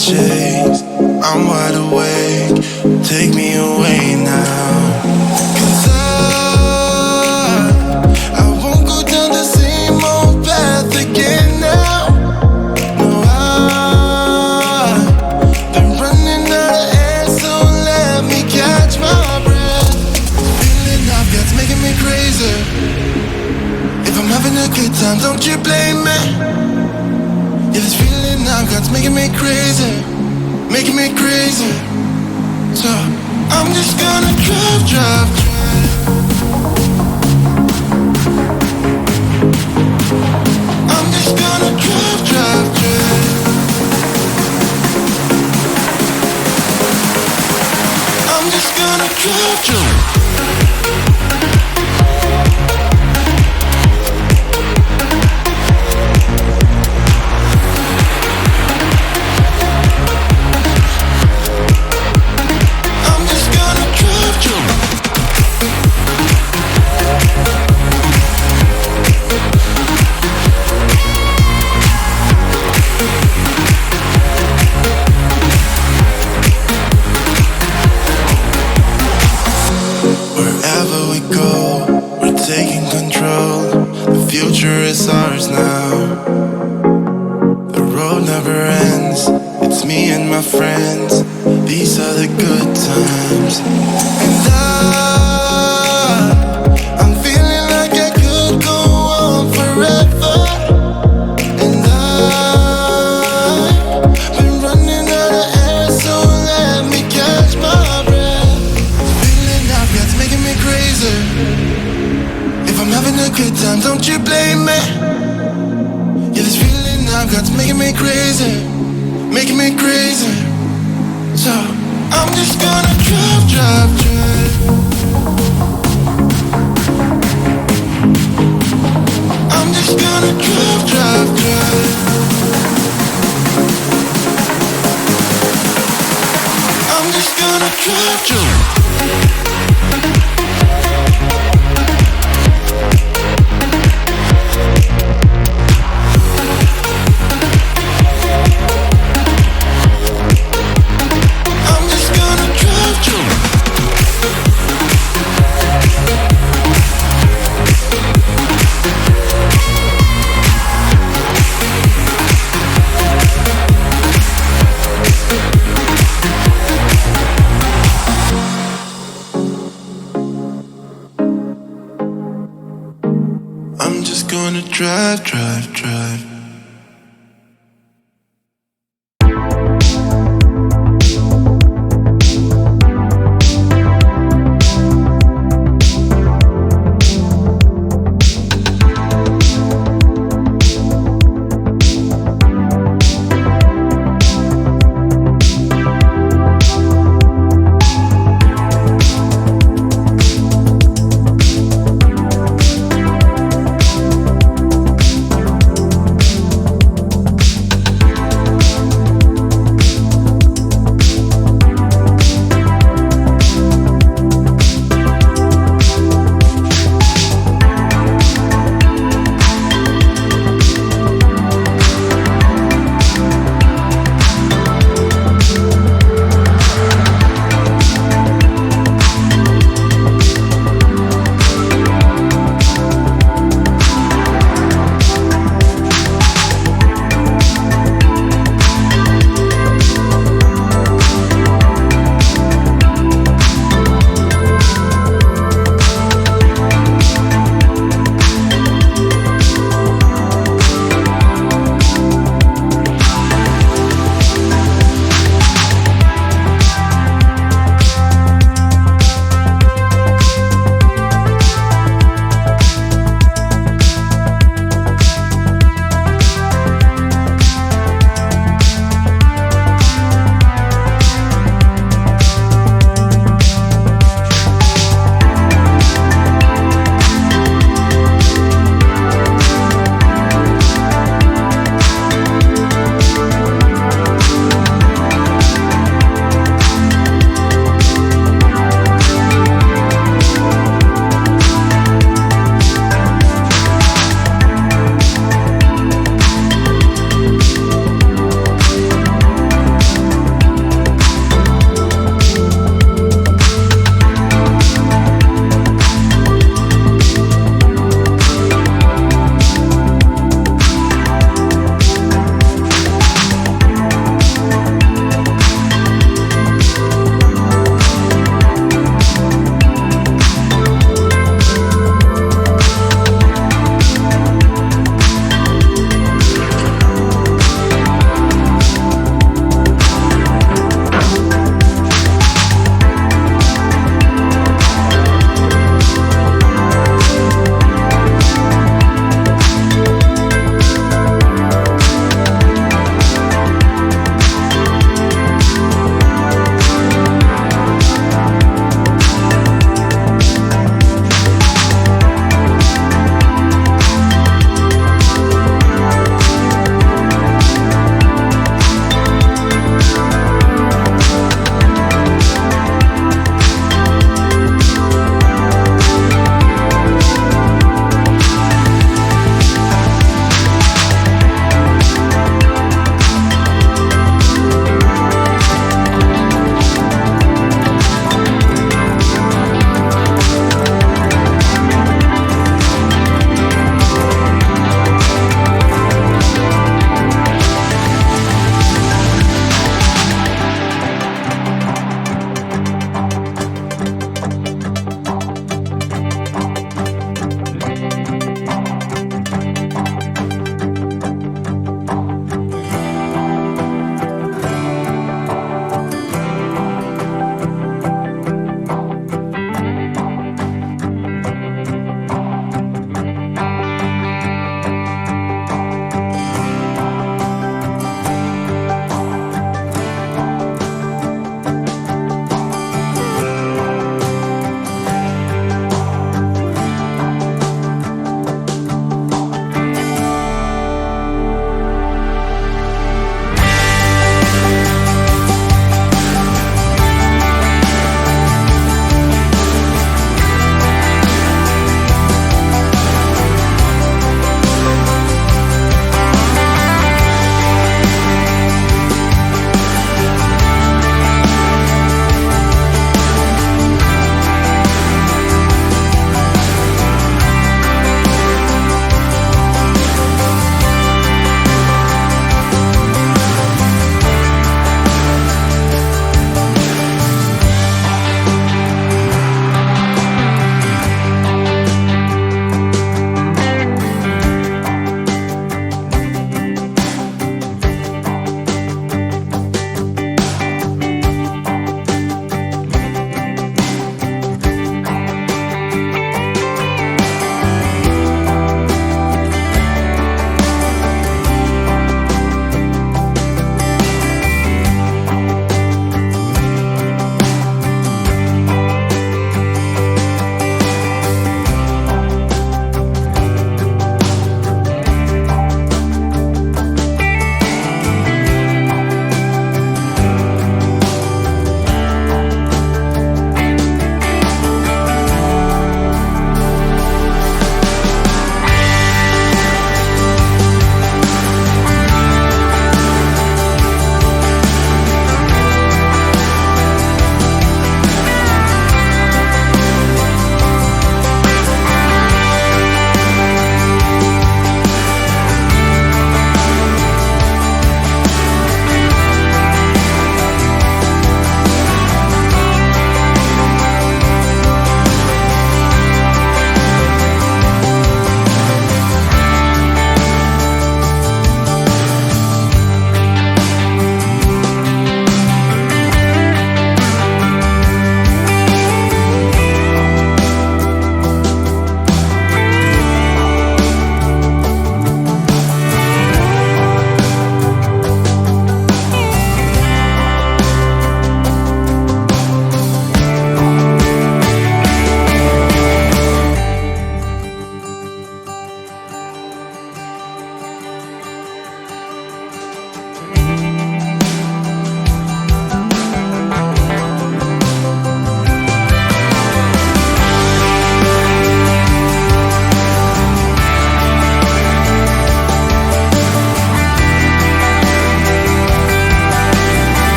chase. I'm wide awake, take me away now. 'Cause I won't go down the same old path again now. No, I've been running out of air, so let me catch my breath. Feeling I've got's making me crazy. If I'm having a good time, don't you blame me. Yeah, this feeling I've got's making me crazy, making me crazy. So I'm just gonna drive, drive, drive. I'm just gonna drive, drive, drive. I'm just gonna drive, drive. Wherever we go, we're taking control. The future is ours now. The road never ends. It's me and my friends. These are the good times. And I'm feeling like I could go on forever. And I've been running out of air, so let me catch my breath. Feeling I've got's making me crazy. If I'm having a good time, don't you blame me. Yeah, this feeling I've got's making me crazy, making me crazy. So I'm just gonna drive, drive, drive. I'm just gonna drive, drive, drive. I'm just gonna drive, drive. I'm just gonna drive, drive, drive.